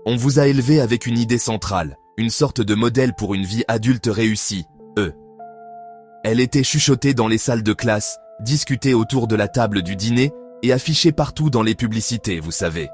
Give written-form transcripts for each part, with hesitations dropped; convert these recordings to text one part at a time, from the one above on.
On vous a élevé avec une idée centrale, une sorte de modèle pour une vie adulte réussie, Elle était chuchotée dans les salles de classe, discutée autour de la table du dîner et affichée partout dans les publicités, vous savez.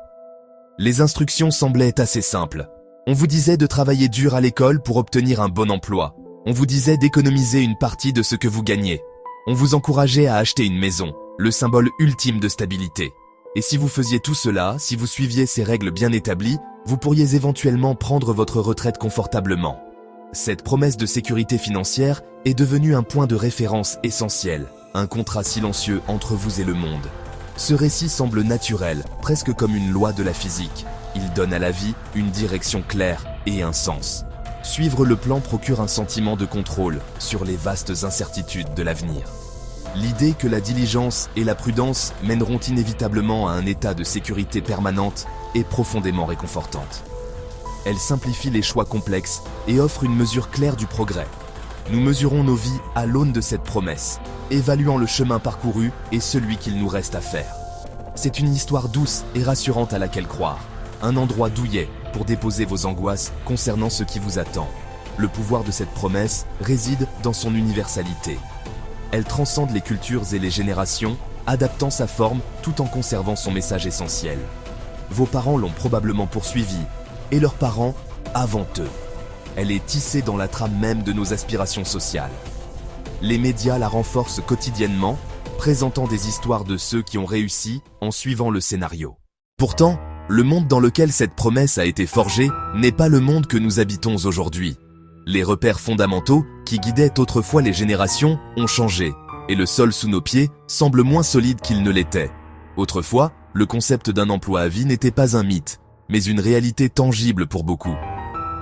Les instructions semblaient assez simples. On vous disait de travailler dur à l'école pour obtenir un bon emploi. On vous disait d'économiser une partie de ce que vous gagnez. On vous encourageait à acheter une maison, le symbole ultime de stabilité. Et si vous faisiez tout cela, si vous suiviez ces règles bien établies, vous pourriez éventuellement prendre votre retraite confortablement. Cette promesse de sécurité financière est devenue un point de référence essentiel, un contrat silencieux entre vous et le monde. Ce récit semble naturel, presque comme une loi de la physique. Il donne à la vie une direction claire et un sens. Suivre le plan procure un sentiment de contrôle sur les vastes incertitudes de l'avenir. L'idée que la diligence et la prudence mèneront inévitablement à un état de sécurité permanente est profondément réconfortante. Elle simplifie les choix complexes et offre une mesure claire du progrès. Nous mesurons nos vies à l'aune de cette promesse, évaluant le chemin parcouru et celui qu'il nous reste à faire. C'est une histoire douce et rassurante à laquelle croire, un endroit douillet pour déposer vos angoisses concernant ce qui vous attend. Le pouvoir de cette promesse réside dans son universalité. Elle transcende les cultures et les générations, adaptant sa forme tout en conservant son message essentiel. Vos parents l'ont probablement poursuivie, et leurs parents avant eux. Elle est tissée dans la trame même de nos aspirations sociales. Les médias la renforcent quotidiennement, présentant des histoires de ceux qui ont réussi en suivant le scénario. Pourtant, le monde dans lequel cette promesse a été forgée n'est pas le monde que nous habitons aujourd'hui. Les repères fondamentaux qui guidaient autrefois les générations ont changé, et le sol sous nos pieds semble moins solide qu'il ne l'était. Autrefois, le concept d'un emploi à vie n'était pas un mythe, mais une réalité tangible pour beaucoup.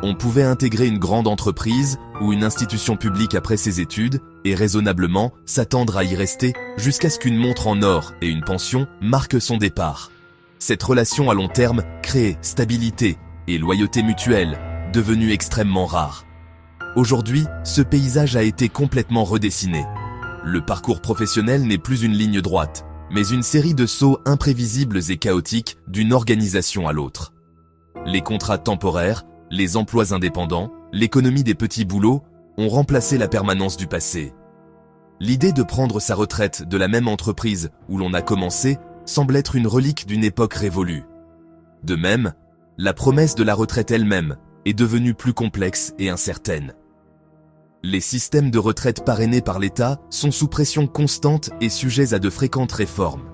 On pouvait intégrer une grande entreprise ou une institution publique après ses études et raisonnablement s'attendre à y rester jusqu'à ce qu'une montre en or et une pension marquent son départ. Cette relation à long terme crée stabilité et loyauté mutuelle, devenue extrêmement rare. Aujourd'hui, ce paysage a été complètement redessiné. Le parcours professionnel n'est plus une ligne droite, mais une série de sauts imprévisibles et chaotiques d'une organisation à l'autre. Les contrats temporaires, les emplois indépendants, l'économie des petits boulots ont remplacé la permanence du passé. L'idée de prendre sa retraite de la même entreprise où l'on a commencé semble être une relique d'une époque révolue. De même, la promesse de la retraite elle-même est devenue plus complexe et incertaine. Les systèmes de retraite parrainés par l'État sont sous pression constante et sujets à de fréquentes réformes.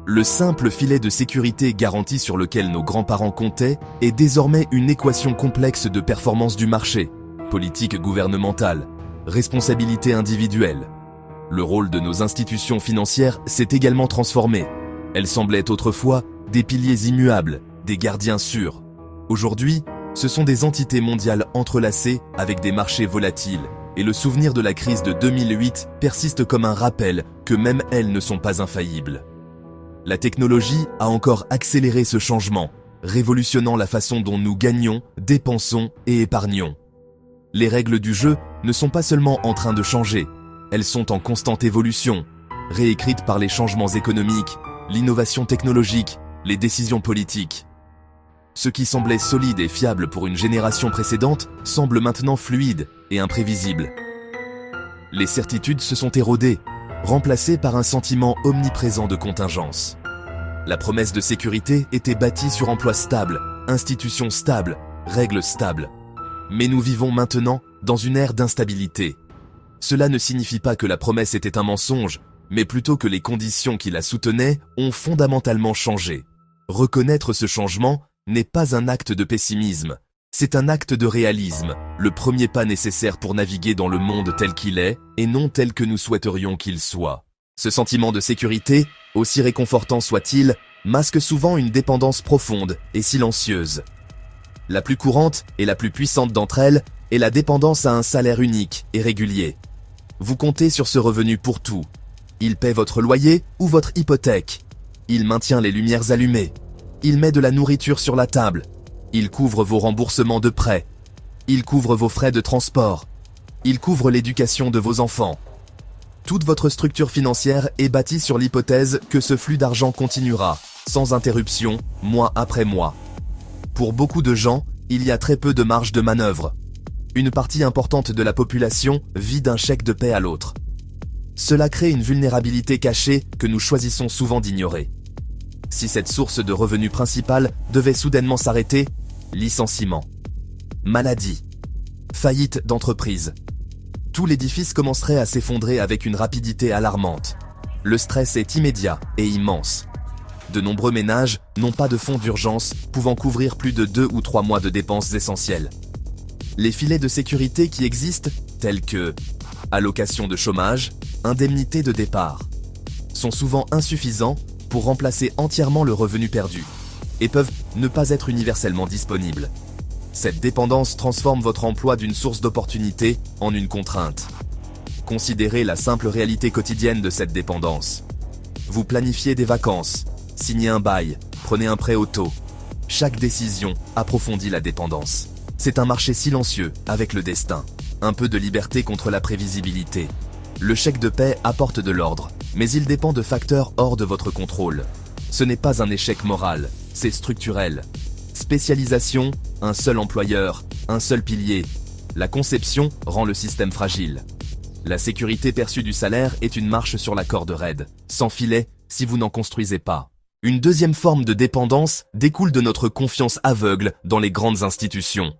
Le simple filet de sécurité garanti sur lequel nos grands-parents comptaient est désormais une équation complexe de performance du marché, politique gouvernementale, responsabilité individuelle. Le rôle de nos institutions financières s'est également transformé. Elles semblaient autrefois des piliers immuables, des gardiens sûrs. Aujourd'hui, ce sont des entités mondiales entrelacées avec des marchés volatiles, et le souvenir de la crise de 2008 persiste comme un rappel que même elles ne sont pas infaillibles. La technologie a encore accéléré ce changement, révolutionnant la façon dont nous gagnons, dépensons et épargnons. Les règles du jeu ne sont pas seulement en train de changer, elles sont en constante évolution, réécrites par les changements économiques, l'innovation technologique, les décisions politiques. Ce qui semblait solide et fiable pour une génération précédente semble maintenant fluide et imprévisible. Les certitudes se sont érodées, remplacées par un sentiment omniprésent de contingence. La promesse de sécurité était bâtie sur emploi stable, institutions stables, règles stables. Mais nous vivons maintenant dans une ère d'instabilité. Cela ne signifie pas que la promesse était un mensonge, mais plutôt que les conditions qui la soutenaient ont fondamentalement changé. Reconnaître ce changement n'est pas un acte de pessimisme, c'est un acte de réalisme, le premier pas nécessaire pour naviguer dans le monde tel qu'il est et non tel que nous souhaiterions qu'il soit. Ce sentiment de sécurité, aussi réconfortant soit-il, masque souvent une dépendance profonde et silencieuse. La plus courante et la plus puissante d'entre elles est la dépendance à un salaire unique et régulier. Vous comptez sur ce revenu pour tout. Il paie votre loyer ou votre hypothèque. Il maintient les lumières allumées. Il met de la nourriture sur la table. Il couvre vos remboursements de prêts. Il couvre vos frais de transport. Il couvre l'éducation de vos enfants. Toute votre structure financière est bâtie sur l'hypothèse que ce flux d'argent continuera, sans interruption, mois après mois. Pour beaucoup de gens, il y a très peu de marge de manœuvre. Une partie importante de la population vit d'un chèque de paie à l'autre. Cela crée une vulnérabilité cachée que nous choisissons souvent d'ignorer. Si cette source de revenus principale devait soudainement s'arrêter, licenciement, maladie, faillite d'entreprise, tout l'édifice commencerait à s'effondrer avec une rapidité alarmante. Le stress est immédiat et immense. De nombreux ménages n'ont pas de fonds d'urgence pouvant couvrir plus de 2 ou 3 mois de dépenses essentielles. Les filets de sécurité qui existent, tels que allocation de chômage, indemnité de départ, sont souvent insuffisants pour remplacer entièrement le revenu perdu et peuvent ne pas être universellement disponibles. Cette dépendance transforme votre emploi d'une source d'opportunité en une contrainte. Considérez la simple réalité quotidienne de cette dépendance. Vous planifiez des vacances, signez un bail, prenez un prêt auto. Chaque décision approfondit la dépendance. C'est un marché silencieux avec le destin. Un peu de liberté contre la prévisibilité. Le chèque de paie apporte de l'ordre, mais il dépend de facteurs hors de votre contrôle. Ce n'est pas un échec moral, c'est structurel. Spécialisation, un seul employeur, un seul pilier. La conception rend le système fragile. La sécurité perçue du salaire est une marche sur la corde raide, sans filet si vous n'en construisez pas. Une deuxième forme de dépendance découle de notre confiance aveugle dans les grandes institutions.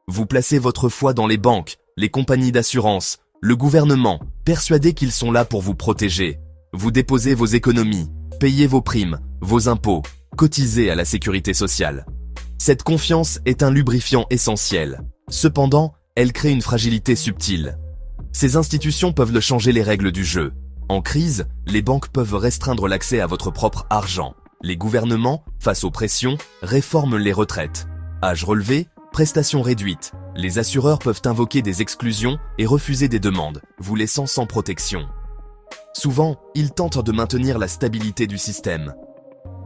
Vous placez votre foi dans les banques, les compagnies d'assurance, le gouvernement, persuadés qu'ils sont là pour vous protéger. Vous déposez vos économies, payez vos primes, vos impôts, cotisez à la sécurité sociale. Cette confiance est un lubrifiant essentiel. Cependant, elle crée une fragilité subtile. Ces institutions peuvent changer les règles du jeu. En crise, les banques peuvent restreindre l'accès à votre propre argent. Les gouvernements, face aux pressions, réforment les retraites. Âge relevé, prestations réduites. Les assureurs peuvent invoquer des exclusions et refuser des demandes, vous laissant sans protection. Souvent, ils tentent de maintenir la stabilité du système.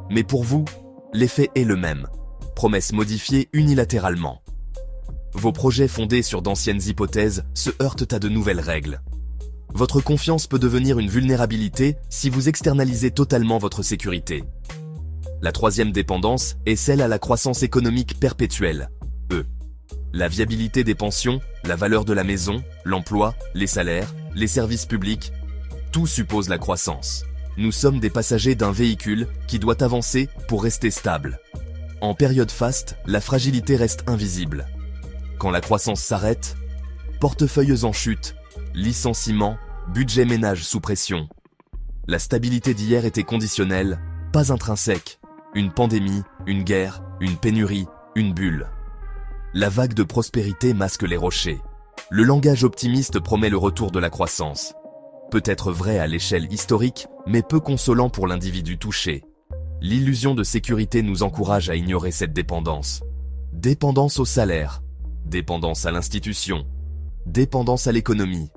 Mais pour vous, l'effet est le même. Promesses modifiées unilatéralement. Vos projets fondés sur d'anciennes hypothèses se heurtent à de nouvelles règles. Votre confiance peut devenir une vulnérabilité si vous externalisez totalement votre sécurité. La troisième dépendance est celle à la croissance économique perpétuelle. La viabilité des pensions, la valeur de la maison, l'emploi, les salaires, les services publics, tout suppose la croissance. Nous sommes des passagers d'un véhicule qui doit avancer pour rester stable. En période faste, la fragilité reste invisible. Quand la croissance s'arrête, portefeuilles en chute, licenciements, budget ménage sous pression. La stabilité d'hier était conditionnelle, pas intrinsèque. Une pandémie, une guerre, une pénurie, une bulle. La vague de prospérité masque les rochers. Le langage optimiste promet le retour de la croissance. Peut-être vrai à l'échelle historique, mais peu consolant pour l'individu touché. L'illusion de sécurité nous encourage à ignorer cette dépendance. Dépendance au salaire, dépendance à l'institution, dépendance à l'économie.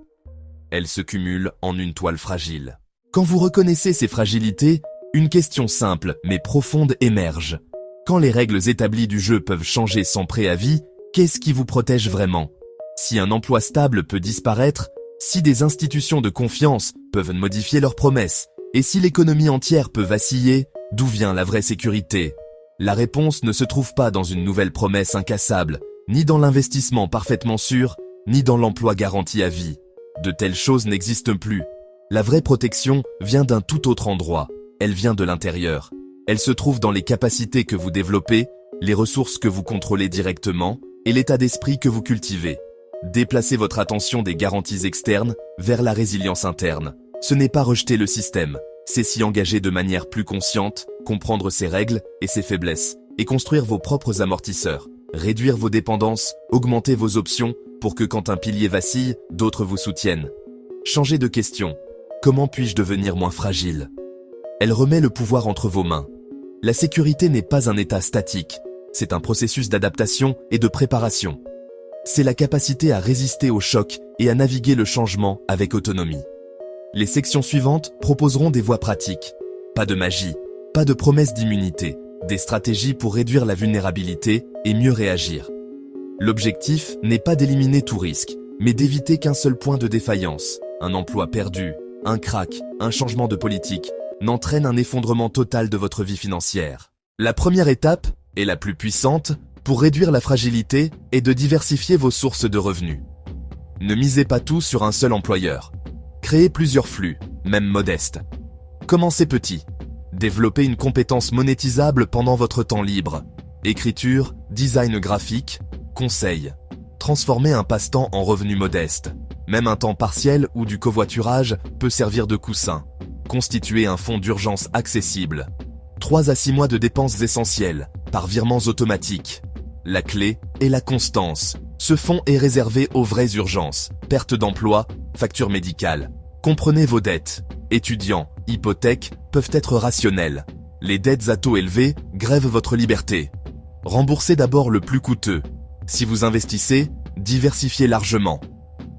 Elles se cumulent en une toile fragile. Quand vous reconnaissez ces fragilités, une question simple mais profonde émerge. Quand les règles établies du jeu peuvent changer sans préavis, qu'est-ce qui vous protège vraiment? Si un emploi stable peut disparaître, si des institutions de confiance peuvent modifier leurs promesses, et si l'économie entière peut vaciller, d'où vient la vraie sécurité? La réponse ne se trouve pas dans une nouvelle promesse incassable, ni dans l'investissement parfaitement sûr, ni dans l'emploi garanti à vie. De telles choses n'existent plus. La vraie protection vient d'un tout autre endroit. Elle vient de l'intérieur. Elle se trouve dans les capacités que vous développez, les ressources que vous contrôlez directement et l'état d'esprit que vous cultivez. Déplacez votre attention des garanties externes vers la résilience interne. Ce n'est pas rejeter le système, c'est s'y engager de manière plus consciente, comprendre ses règles et ses faiblesses, et construire vos propres amortisseurs. Réduire vos dépendances, augmenter vos options pour que quand un pilier vacille, d'autres vous soutiennent. Changez de question. Comment puis-je devenir moins fragile? Elle remet le pouvoir entre vos mains. La sécurité n'est pas un état statique, c'est un processus d'adaptation et de préparation. C'est la capacité à résister au choc et à naviguer le changement avec autonomie. Les sections suivantes proposeront des voies pratiques. Pas de magie, pas de promesse d'immunité, des stratégies pour réduire la vulnérabilité et mieux réagir. L'objectif n'est pas d'éliminer tout risque, mais d'éviter qu'un seul point de défaillance, un emploi perdu, un krach, un changement de politique, n'entraîne un effondrement total de votre vie financière. La première étape, et la plus puissante, pour réduire la fragilité et de diversifier vos sources de revenus. Ne misez pas tout sur un seul employeur. Créez plusieurs flux, même modestes. Commencez petit. Développez une compétence monétisable pendant votre temps libre. Écriture, design graphique, conseil. Transformez un passe-temps en revenu modeste. Même un temps partiel ou du covoiturage peut servir de coussin. Constituez un fonds d'urgence accessible. 3 à 6 mois de dépenses essentielles, par virements automatiques. La clé est la constance. Ce fonds est réservé aux vraies urgences, perte d'emploi, facture médicale. Comprenez vos dettes. Étudiants, hypothèques peuvent être rationnelles. Les dettes à taux élevés grèvent votre liberté. Remboursez d'abord le plus coûteux. Si vous investissez, diversifiez largement.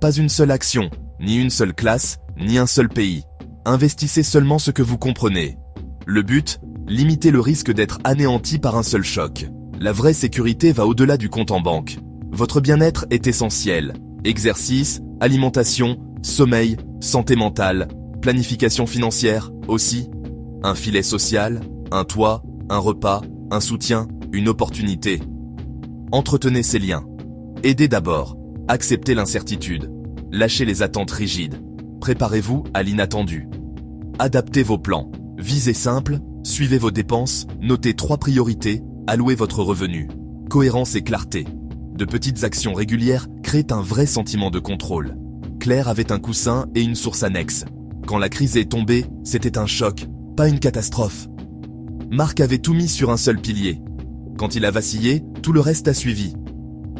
Pas une seule action, ni une seule classe, ni un seul pays. Investissez seulement ce que vous comprenez. Le but, limiter le risque d'être anéanti par un seul choc. La vraie sécurité va au-delà du compte en banque. Votre bien-être est essentiel. Exercice, alimentation, sommeil, santé mentale, planification financière aussi. Un filet social, un toit, un repas, un soutien, une opportunité. Entretenez ces liens. Aidez d'abord. Acceptez l'incertitude. Lâchez les attentes rigides. Préparez-vous à l'inattendu. Adaptez vos plans. Visez simple, suivez vos dépenses, notez 3 priorités, allouez votre revenu. Cohérence et clarté. De petites actions régulières créent un vrai sentiment de contrôle. Claire avait un coussin et une source annexe. Quand la crise est tombée, c'était un choc, pas une catastrophe. Marc avait tout mis sur un seul pilier. Quand il a vacillé, tout le reste a suivi.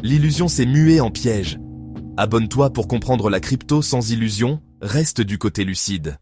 L'illusion s'est muée en piège. Abonne-toi pour comprendre la crypto sans illusion, reste du côté lucide.